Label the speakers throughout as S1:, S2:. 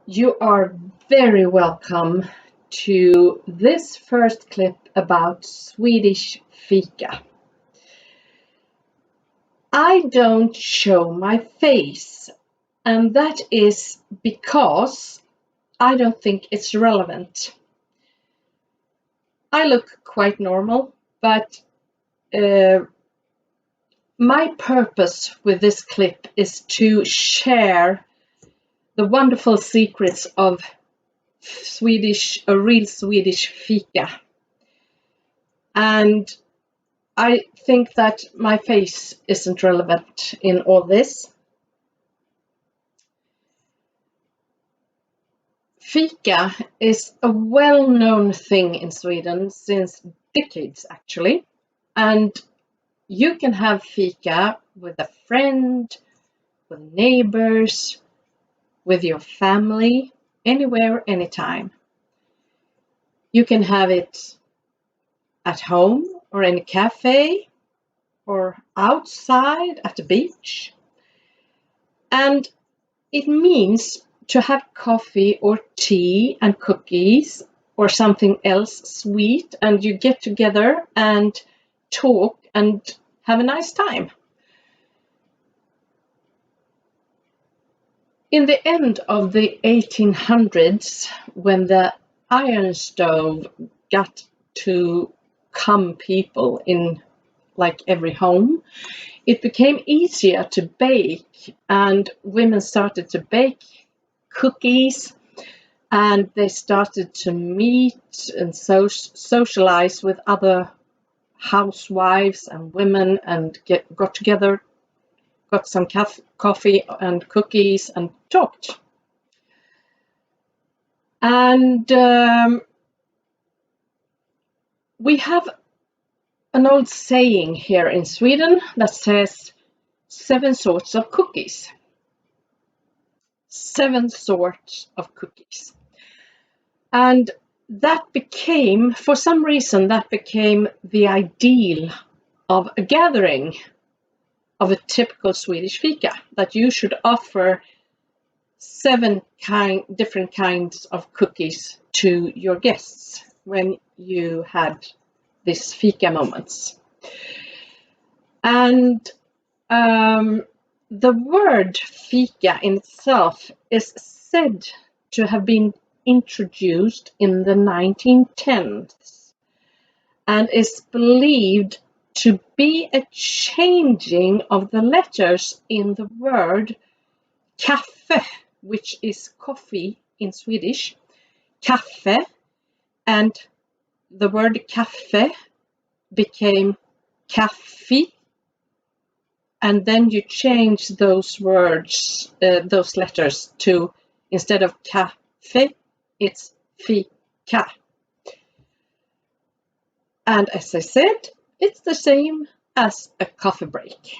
S1: You are very welcome to this first clip about Swedish fika. I don't show my face, and that is because I don't think it's relevant. I look quite normal, but my purpose with this clip is to share the wonderful secrets of real Swedish fika. And I think that my face isn't relevant in all this. Fika is a well-known thing in Sweden since decades, actually. And you can have fika with a friend, with neighbors, with your family, anywhere, anytime. You can have it at home or in a cafe or outside at the beach. And it means to have coffee or tea and cookies or something else sweet, and you get together and talk and have a nice time. In the end of the 1800s, when the iron stove got to come people in like every home, it became easier to bake, and women started to bake cookies, and they started to meet and socialize with other housewives and women and got together, got some coffee and cookies and talked. And we have an old saying here in Sweden that says 7 sorts of cookies. 7 sorts of cookies. And that became, for some reason, that became the ideal of a gathering of a typical Swedish fika, that you should offer 7 different kinds of cookies to your guests when you had these fika moments. And the word fika in itself is said to have been introduced in the 1910s and is believed to be a changing of the letters in the word kaffe, which is coffee in Swedish, kaffe, and the word kaffe became kaffi, and then you change those words, those letters to, instead of kaffe, it's fika. And as I said, it's the same as a coffee break.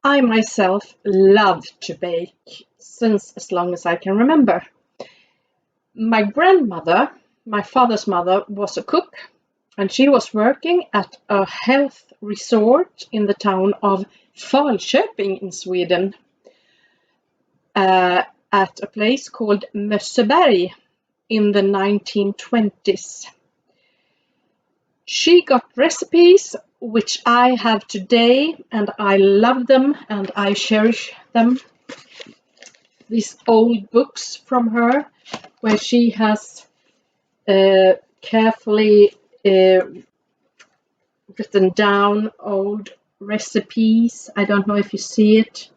S1: I myself love to bake since as long as I can remember. My grandmother, my father's mother, was a cook, and she was working at a health resort in the town of Falköping in Sweden, at a place called Mösseberg in the 1920s. She got recipes which I have today, and I love them and I cherish them. These old books from her, where she has carefully written down old recipes. I don't know if you see it,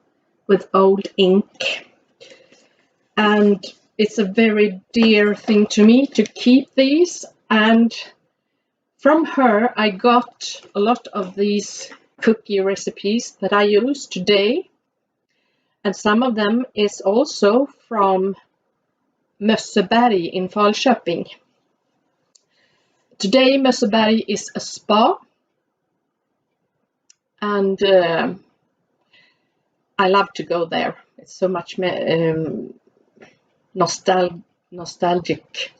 S1: with old ink. And it's a very dear thing to me to keep these. And from her, I got a lot of these cookie recipes that I use today. And some of them is also from Mösseberg in Falköping. Today, Mösseberg is a spa. And I love to go there. It's so much nostalgic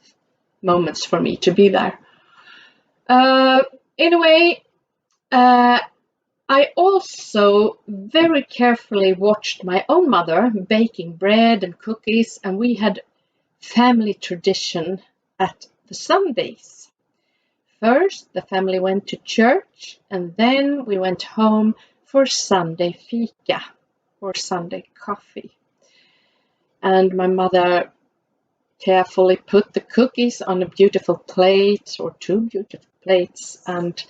S1: moments for me to be there. Anyway, I also very carefully watched my own mother baking bread and cookies, and we had family tradition at the Sundays. First, the family went to church, and then we went home for Sunday fika, or Sunday coffee. And my mother carefully put the cookies on a beautiful plate, or two beautiful plates, and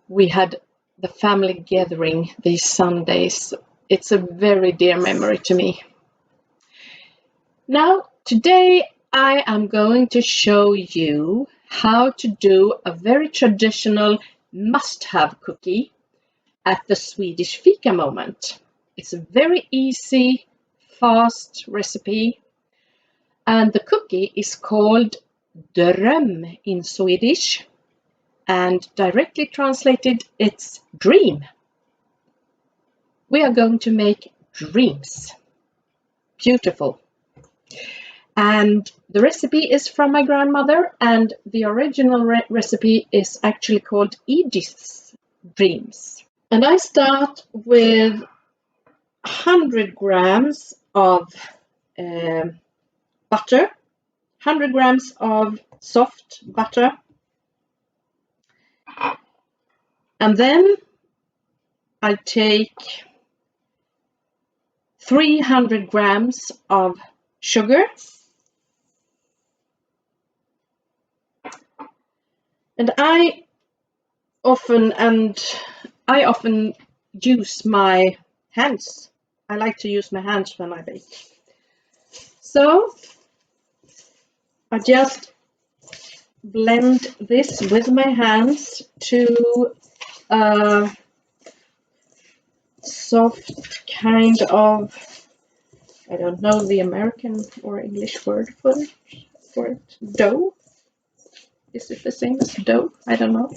S1: we had the family gathering these Sundays. It's a very dear memory to me. Now, today I am going to show you how to do a very traditional must-have cookie at the Swedish fika moment. It's a very easy, fast recipe, and the cookie is called dröm in Swedish, and directly translated, it's dream. We are going to make dreams. Beautiful. And the recipe is from my grandmother, and the original recipe is actually called Ediths Dreams. And I start with 100 grams of butter, 100 grams of soft butter, and then I take 300 grams of sugar, and I often use my hands. I like to use my hands when I bake. So I just blend this with my hands to a soft kind of, I don't know the American or English word for it, dough. Is it the same as dough? I don't know.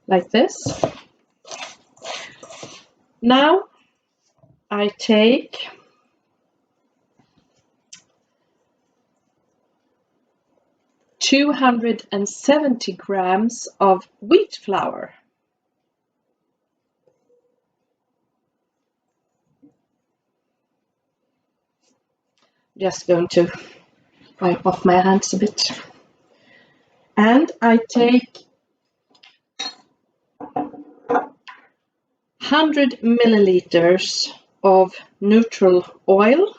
S1: Like this. Now I take 270 grams of wheat flour. Just going to wipe off my hands a bit. And I take 100 milliliters of neutral oil,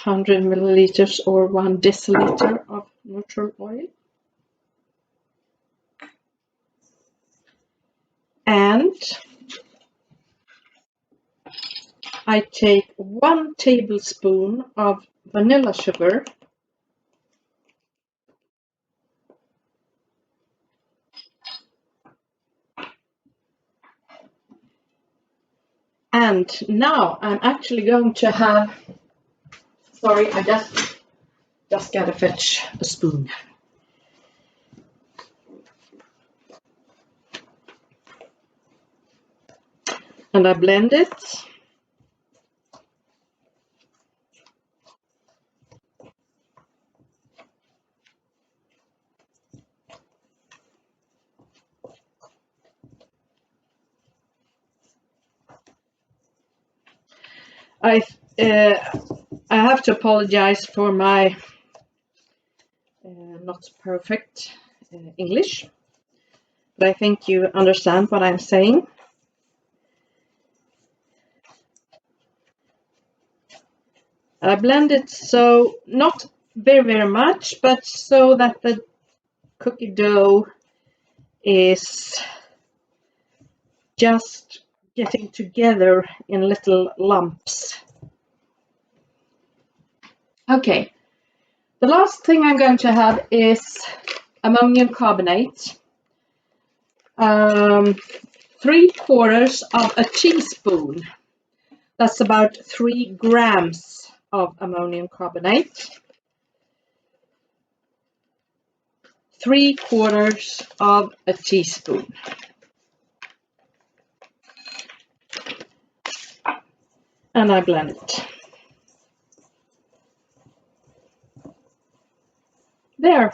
S1: 100 milliliters or 1 deciliter of neutral oil, and I take 1 tablespoon of vanilla sugar, and now I'm actually going to have, sorry, I just gotta fetch a spoon. And I blend it. I have to apologize for my not perfect English, but I think you understand what I'm saying. I blend it so not very much, but so that the cookie dough is just getting together in little lumps. Okay, the last thing I'm going to have is ammonium carbonate. 3/4 of a teaspoon. That's about 3 grams of ammonium carbonate. 3/4 of a teaspoon. and I blend it. There.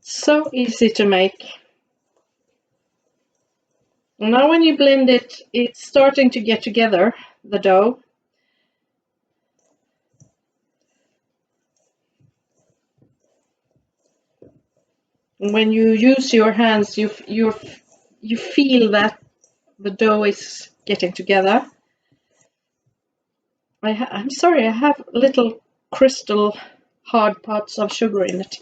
S1: So easy to make. Now when you blend it, it's starting to get together, the dough. When you use your hands, you feel that the dough is getting together. I'm sorry, I have little crystal hard parts of sugar in it.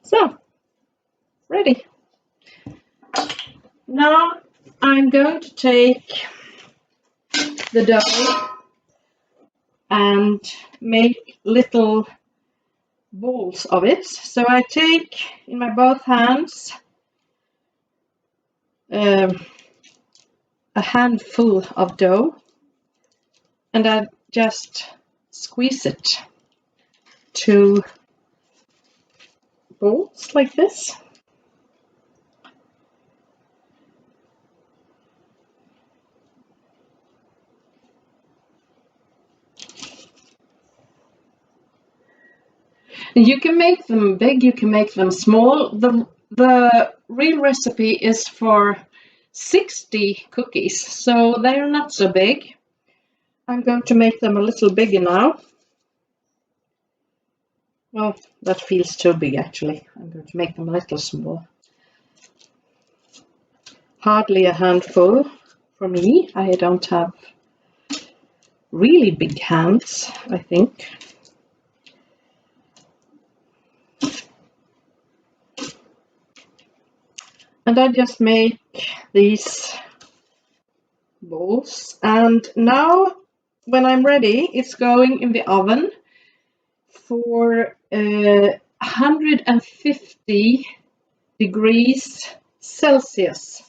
S1: So, ready. Now I'm going to take the dough and make little balls of it. So I take in my both hands a handful of dough and I just squeeze it to balls like this. You can make them big, you can make them small. The real recipe is for 60 cookies, so they're not so big. I'm going to make them a little bigger now. Well, that feels too big actually. I'm going to make them a little small. Hardly a handful for me. I don't have really big hands, I think. And I just make these balls. And now when I'm ready, it's going in the oven for 150 degrees Celsius.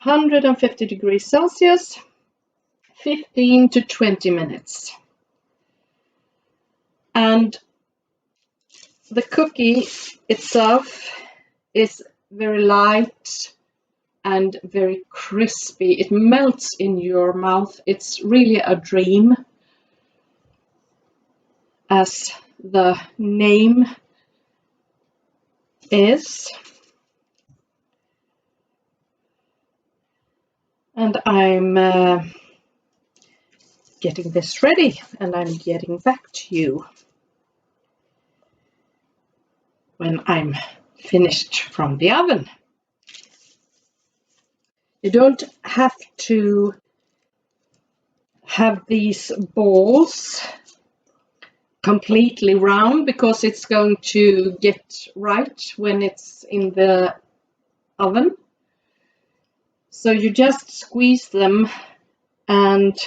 S1: 150 degrees Celsius, 15 to 20 minutes. And the cookie itself is very light and very crispy. It melts in your mouth. It's really a dream, as the name is. And I'm getting this ready and I'm getting back to you when I'm finished from the oven. You don't have to have these balls completely round because it's going to get right when it's in the oven. So you just squeeze them and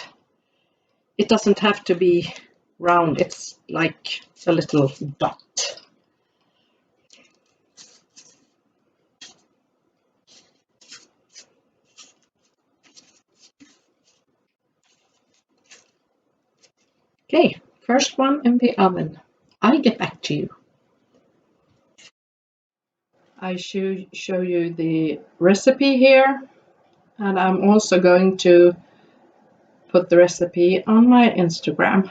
S1: it doesn't have to be round. It's like a little dot. Okay, first one in the oven. I'll get back to you. I show you the recipe here, and I'm also going to put the recipe on my Instagram.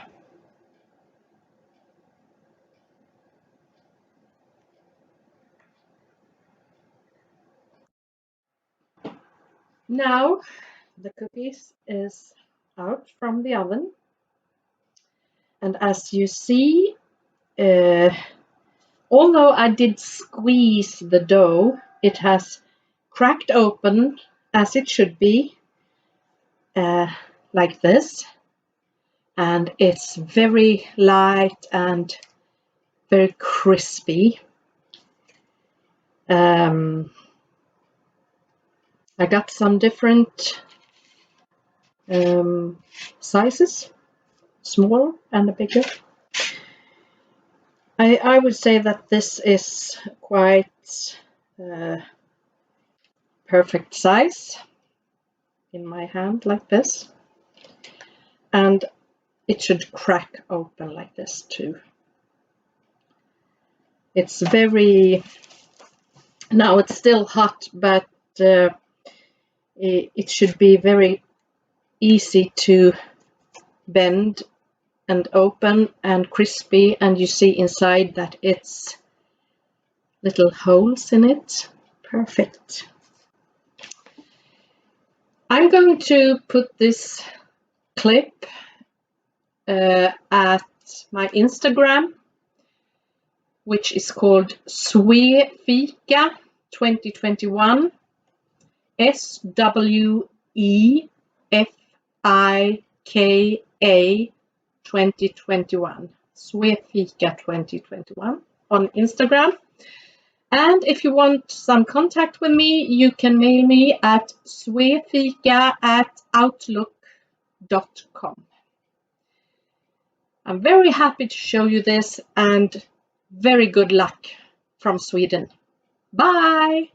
S1: Now the cookies is out from the oven, and as you see, although I did squeeze the dough, it has cracked open as it should be, like this, and it's very light and very crispy. I got some different sizes, smaller and bigger. I would say that this is quite perfect size in my hand, like this. and it should crack open like this too. It's very, now it's still hot, but it should be very easy to bend and open and crispy, and you see inside that it's little holes in it. Perfect. I'm going to put this clip at my Instagram, which is called Swefika 2021. SWEFIKA 2021. Swefika 2021 on Instagram. And if you want some contact with me, you can mail me at swefika@outlook.com. I'm very happy to show you this, and very good luck from Sweden. Bye!